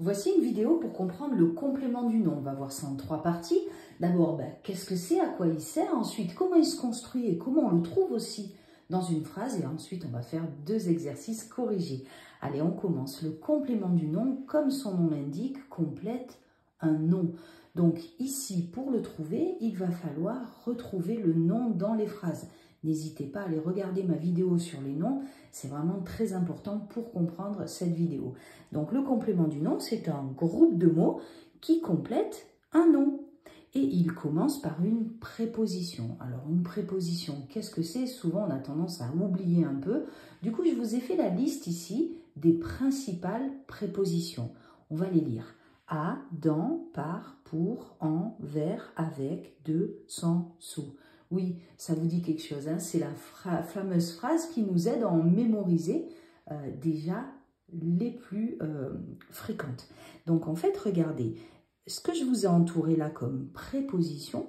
Voici une vidéo pour comprendre le complément du nom. On va voir ça en 3 parties. D'abord, qu'est-ce que c'est, à quoi il sert. Ensuite, comment il se construit et comment on le trouve aussi dans une phrase. Et ensuite, on va faire 2 exercices corrigés. Allez, on commence. Le complément du nom, comme son nom l'indique, complète un nom. Donc ici, pour le trouver, il va falloir retrouver le nom dans les phrases. N'hésitez pas à aller regarder ma vidéo sur les noms, c'est vraiment très important pour comprendre cette vidéo. Donc le complément du nom, c'est un groupe de mots qui complète un nom. Et il commence par une préposition. Alors une préposition, qu'est-ce que c'est? Souvent on a tendance à oublier un peu. Du coup, je vous ai fait la liste ici des principales prépositions. On va les lire. À, dans, par, pour, en, vers, avec, de, sans, sous. Oui, ça vous dit quelque chose, hein? C'est la fameuse phrase qui nous aide à en mémoriser déjà les plus fréquentes. Donc en fait, regardez, ce que je vous ai entouré là comme préposition,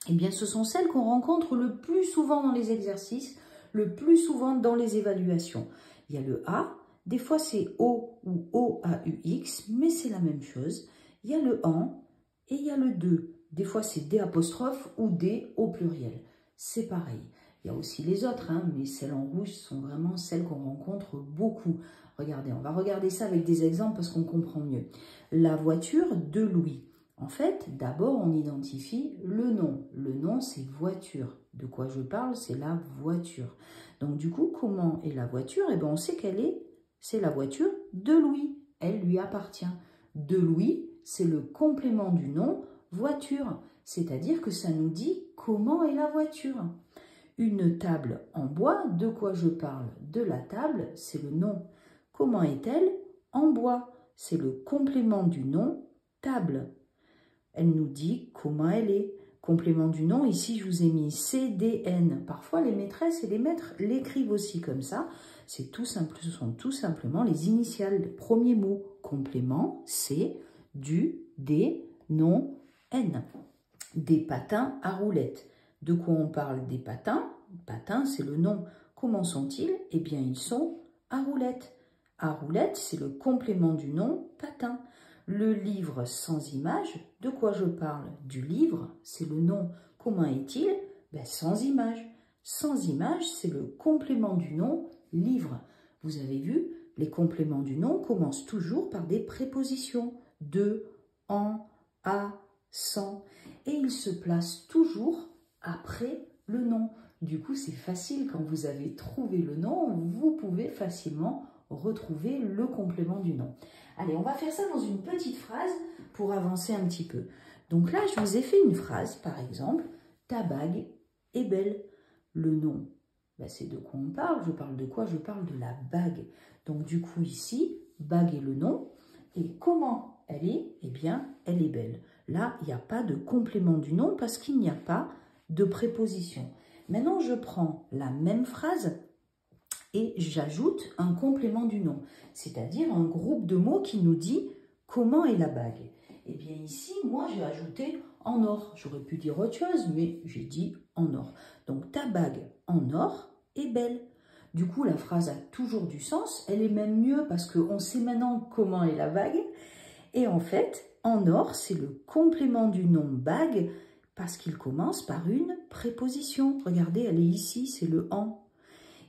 eh bien ce sont celles qu'on rencontre le plus souvent dans les exercices, le plus souvent dans les évaluations. Il y a le A, des fois c'est O ou O-A-U-X, mais c'est la même chose. Il y a le AN et il y a le DE. Des fois, c'est D' ou D au pluriel. C'est pareil. Il y a aussi les autres, hein, mais celles en rouge sont vraiment celles qu'on rencontre beaucoup. Regardez, on va regarder ça avec des exemples parce qu'on comprend mieux. La voiture de Louis. En fait, d'abord, on identifie le nom. Le nom, c'est voiture. De quoi je parle? C'est la voiture. Donc, du coup, comment est la voiture? Eh bien, on sait c'est la voiture de Louis. Elle lui appartient. De Louis, c'est le complément du nom voiture, c'est-à-dire que ça nous dit comment est la voiture. Une table en bois, de quoi je parle? De la table, c'est le nom. Comment est-elle? En bois, c'est le complément du nom table. Elle nous dit comment elle est. Complément du nom, ici je vous ai mis CDN. Parfois les maîtresses et les maîtres l'écrivent aussi comme ça. Ce sont tout simplement les initiales, le premier mot. Complément, C, du, des, nom, N. Des patins à roulettes. De quoi on parle? Des patins. Patins, c'est le nom. Comment sont-ils? Eh bien, ils sont à roulettes. À roulettes, c'est le complément du nom patin. Le livre sans image, de quoi je parle? Du livre, c'est le nom. Comment est-il? Sans image. Sans image, c'est le complément du nom livre. Vous avez vu, les compléments du nom commencent toujours par des prépositions. De, en, à, sans. Et ils se placent toujours après le nom. Du coup, c'est facile. Quand vous avez trouvé le nom, vous pouvez facilement retrouver le complément du nom. Allez, on va faire ça dans une petite phrase pour avancer un petit peu. Donc là, je vous ai fait une phrase, par exemple, ta bague est belle. Le nom, c'est de quoi on parle. Je parle de quoi? Je parle de la bague. Donc du coup, ici, bague est le nom. Et comment elle est? Eh bien, elle est belle. Là, il n'y a pas de complément du nom parce qu'il n'y a pas de préposition. Maintenant, je prends la même phrase et j'ajoute un complément du nom, c'est-à-dire un groupe de mots qui nous dit comment est la bague. Eh bien ici, moi, j'ai ajouté en or. J'aurais pu dire autre chose, mais j'ai dit en or. Donc, ta bague en or est belle. Du coup, la phrase a toujours du sens. Elle est même mieux parce qu'on sait maintenant comment est la bague. Et en fait, en or, c'est le complément du nom bague parce qu'il commence par une préposition. Regardez, elle est ici, c'est le en.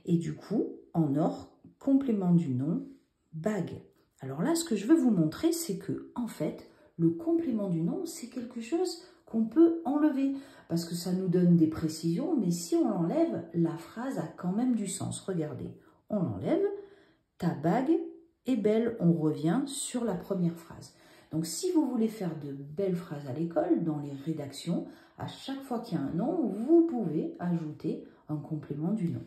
Et du coup, en or, complément du nom bague. Alors là, ce que je veux vous montrer, c'est que en fait, le complément du nom, c'est quelque chose qu'on peut enlever parce que ça nous donne des précisions, mais si on l'enlève, la phrase a quand même du sens. Regardez, on l'enlève, ta bague est belle, on revient sur la première phrase. Donc, si vous voulez faire de belles phrases à l'école, dans les rédactions, à chaque fois qu'il y a un nom, vous pouvez ajouter un complément du nom.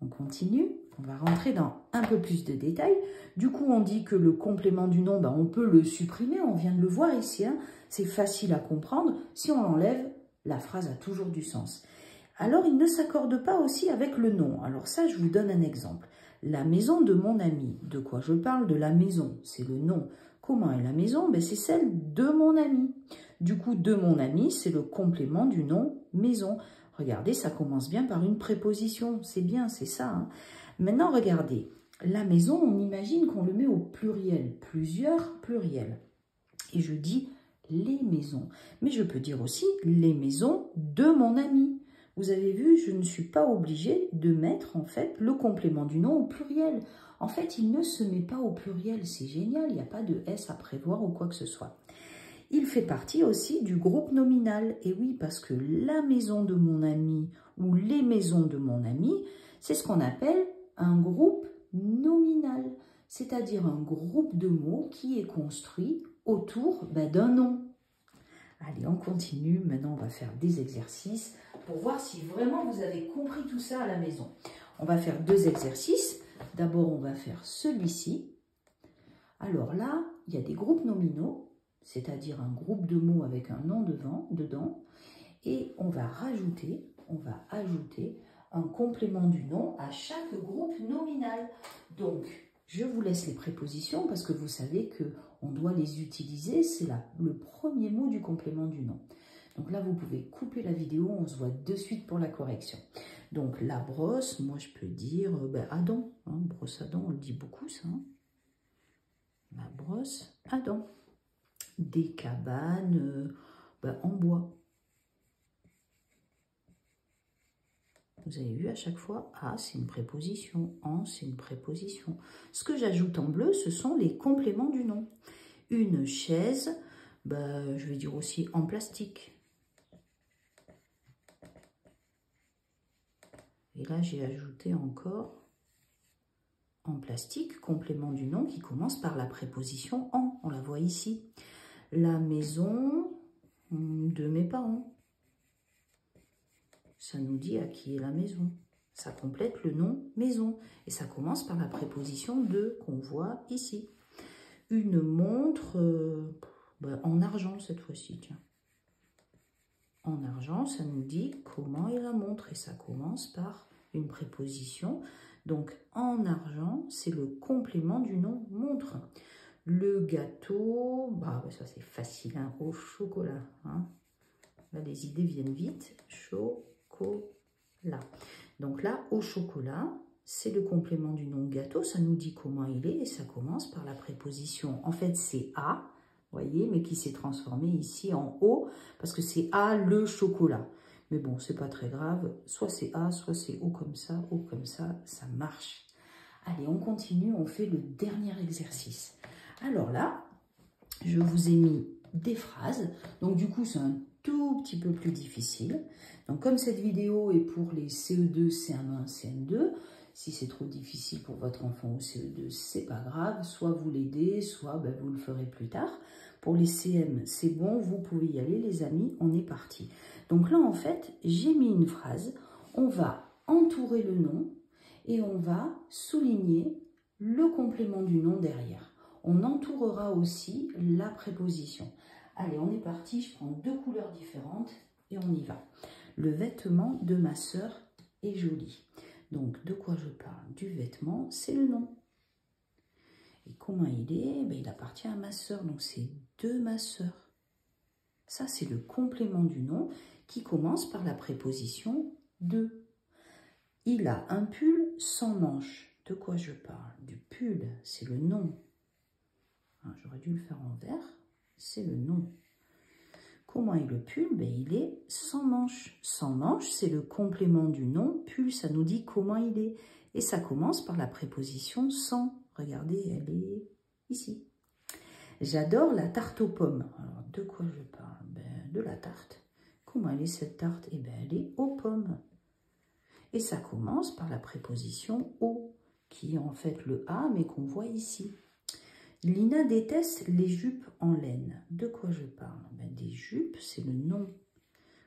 On continue, on va rentrer dans un peu plus de détails. Du coup, on dit que le complément du nom, on peut le supprimer, on vient de le voir ici, hein. C'est facile à comprendre. Si on l'enlève, la phrase a toujours du sens. Alors, il ne s'accorde pas aussi avec le nom. Alors ça, je vous donne un exemple. La maison de mon ami. De quoi je parle? De la maison, c'est le nom. Comment est la maison? C'est celle de mon ami. Du coup, de mon ami, c'est le complément du nom maison. Regardez, ça commence bien par une préposition. C'est bien, c'est ça, hein. Maintenant, regardez. la maison, on imagine qu'on le met au pluriel, plusieurs pluriels. Et je dis les maisons. Mais je peux dire aussi les maisons de mon ami. Vous avez vu, je ne suis pas obligée de mettre en fait le complément du nom au pluriel. En fait, il ne se met pas au pluriel, c'est génial, il n'y a pas de S à prévoir ou quoi que ce soit. Il fait partie aussi du groupe nominal. Et oui, parce que la maison de mon ami ou les maisons de mon ami, c'est ce qu'on appelle un groupe nominal. C'est-à-dire un groupe de mots qui est construit autour d'un nom. Allez, on continue. Maintenant, on va faire des exercices pour voir si vraiment vous avez compris tout ça à la maison. On va faire 2 exercices. D'abord, on va faire celui-ci. Alors là, il y a des groupes nominaux, c'est-à-dire un groupe de mots avec un nom dedans. Et on va ajouter un complément du nom à chaque groupe nominal. Donc, je vous laisse les prépositions parce que vous savez qu'on doit les utiliser. C'est le premier mot du complément du nom. Donc là, vous pouvez couper la vidéo. On se voit de suite pour la correction. Donc, la brosse, moi, je peux dire à dents. Hein, brosse à dents, on le dit beaucoup, ça. Hein. La brosse à dents. Des cabanes en bois. Vous avez vu à chaque fois, à c'est une préposition, en c'est une préposition. Ce que j'ajoute en bleu, ce sont les compléments du nom. Une chaise, je vais dire aussi en plastique. Et là, j'ai ajouté encore en plastique, complément du nom qui commence par la préposition en. On la voit ici. La maison de mes parents. Ça nous dit à qui est la maison. Ça complète le nom maison. Et ça commence par la préposition de qu'on voit ici. Une montre en argent cette fois-ci. Tiens. En argent, ça nous dit comment est la montre. Et ça commence par une préposition. Donc en argent, c'est le complément du nom montre. Le gâteau, ça c'est facile, hein, au chocolat. Hein. Là, les idées viennent vite. Chocolat. Donc là, au chocolat, c'est le complément du nom gâteau. Ça nous dit comment il est et ça commence par la préposition. En fait, c'est à, vous voyez, mais qui s'est transformé ici en o parce que c'est à le chocolat. Mais bon, c'est pas très grave. Soit c'est à, soit c'est o comme ça, ça marche. Allez, on continue, on fait le dernier exercice. Alors là, je vous ai mis des phrases. Donc du coup, c'est un tout petit peu plus difficile. Donc comme cette vidéo est pour les CE2, CM1, CM2, si c'est trop difficile pour votre enfant au CE2, c'est pas grave. Soit vous l'aidez, soit vous le ferez plus tard. Pour les CM, c'est bon, vous pouvez y aller les amis, on est parti. Donc là, en fait, j'ai mis une phrase. On va entourer le nom et on va souligner le complément du nom derrière. On entourera aussi la préposition. Allez, on est parti, je prends 2 couleurs différentes et on y va. Le vêtement de ma sœur est joli. Donc, de quoi je parle? Du vêtement, c'est le nom. Et comment il est? Il appartient à ma sœur, donc c'est de ma sœur. Ça, c'est le complément du nom qui commence par la préposition de. Il a un pull sans manches. De quoi je parle? Du pull, c'est le nom. J'aurais dû le faire en vert. C'est le nom. Comment est le pull? Il est sans manches. Sans manches, c'est le complément du nom. Pull, ça nous dit comment il est. Et ça commence par la préposition sans. Regardez, elle est ici. J'adore la tarte aux pommes. Alors, de quoi je parle? De la tarte. Comment elle est cette tarte? Elle est aux pommes. Et ça commence par la préposition au, qui est en fait le A, mais qu'on voit ici. Lina déteste les jupes en laine. De quoi je parle? Des jupes, c'est le nom.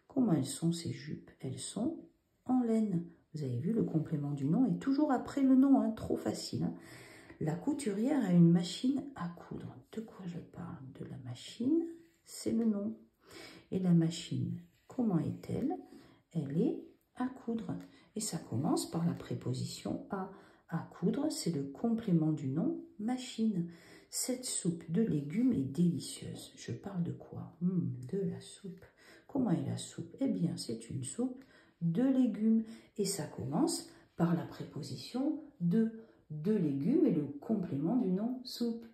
Comment elles sont ces jupes? Elles sont en laine. Vous avez vu, le complément du nom est toujours après le nom, hein, trop facile. Hein. La couturière a une machine à coudre. De quoi je parle? De la machine, c'est le nom. Et la machine, comment est-elle? Elle est à coudre. Et ça commence par la préposition à. À coudre, c'est le complément du nom machine. Cette soupe de légumes est délicieuse. Je parle de quoi? De la soupe. Comment est la soupe? Eh bien, c'est une soupe de légumes. Et ça commence par la préposition de. de légumes et le complément du nom soupe.